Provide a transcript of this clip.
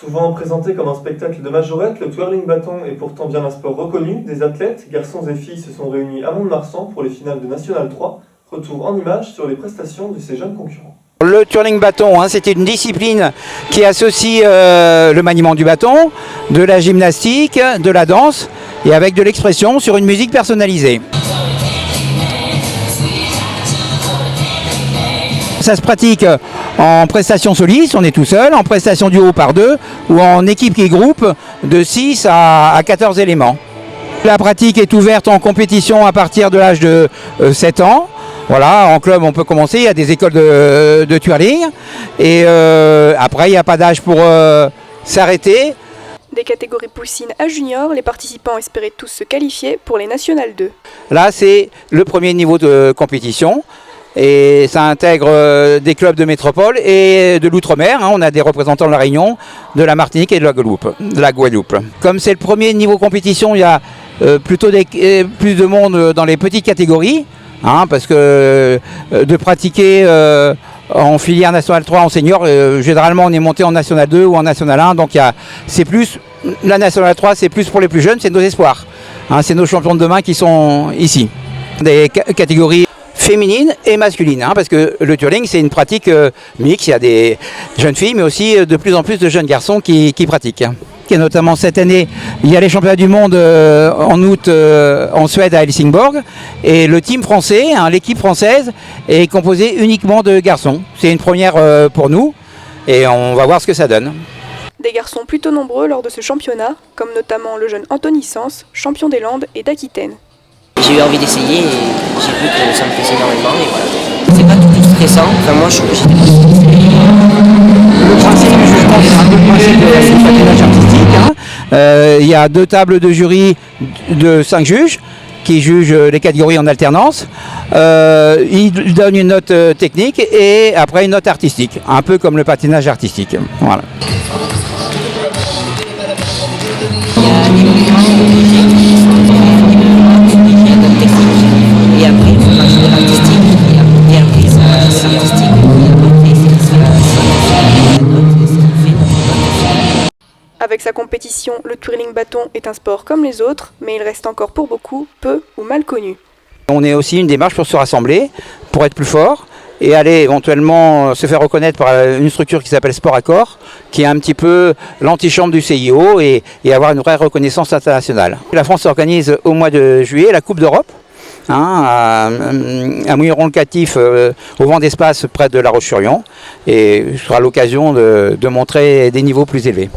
Souvent présenté comme un spectacle de majorette, le twirling bâton est pourtant bien un sport reconnu. Des athlètes, garçons et filles, se sont réunis à Mont-de-Marsan pour les finales de National 3. Retour en images sur les prestations de ces jeunes concurrents. Le twirling bâton, c'était une discipline qui associe le maniement du bâton, de la gymnastique, de la danse et avec de l'expression sur une musique personnalisée. Ça se pratique en prestation soliste, on est tout seul, en prestation duo par deux ou en équipe qui groupe de 6 à 14 éléments. La pratique est ouverte en compétition à partir de l'âge de 7 ans. Voilà, en club on peut commencer, il y a des écoles de twirling et après il n'y a pas d'âge pour s'arrêter. Des catégories poussines à junior, les participants espéraient tous se qualifier pour les National 2. Là c'est le premier niveau de compétition. Et ça intègre des clubs de métropole et de l'outre-mer. On a des représentants de la Réunion, de la Martinique et de la Guadeloupe. Comme c'est le premier niveau compétition, il y a plutôt plus de monde dans les petites catégories. Parce que de pratiquer en filière National 3 en senior, généralement on est monté en National 2 ou en National 1. Donc c'est plus, la National 3 c'est plus pour les plus jeunes, c'est nos espoirs. C'est nos champions de demain qui sont ici. Des catégories féminine et masculine, parce que le twirling c'est une pratique mixte, il y a des jeunes filles mais aussi de plus en plus de jeunes garçons qui pratiquent. Et notamment cette année, il y a les championnats du monde en août en Suède à Helsingborg et le team français, l'équipe française est composée uniquement de garçons. C'est une première pour nous et on va voir ce que ça donne. Des garçons plutôt nombreux lors de ce championnat, comme notamment le jeune Anthony Sens, champion des Landes et d'Aquitaine. J'ai eu envie d'essayer et j'ai vu que ça me plaisait énormément et voilà. C'est pas tout stressant, enfin moi j'étais Le principe, je pense, c'est un peu le principe de patinage artistique. Il y a 2 tables de jury de 5 juges qui jugent les catégories en alternance. Ils donnent une note technique et après une note artistique, un peu comme le patinage artistique. Voilà. Il y a des et après il faut rajouter l'artistique et après c'est artistique Avec sa compétition, le twirling bâton est un sport comme les autres, mais il reste encore pour beaucoup peu ou mal connu. On est aussi une démarche pour se rassembler, pour être plus fort et aller éventuellement se faire reconnaître par une structure qui s'appelle Sport Accord, qui est un petit peu l'antichambre du CIO et avoir une vraie reconnaissance internationale. La France organise au mois de juillet la Coupe d'Europe, à Mouilleron-le-Catif, au vent d'espace près de La Roche-sur-Yon, et ce sera l'occasion de montrer des niveaux plus élevés.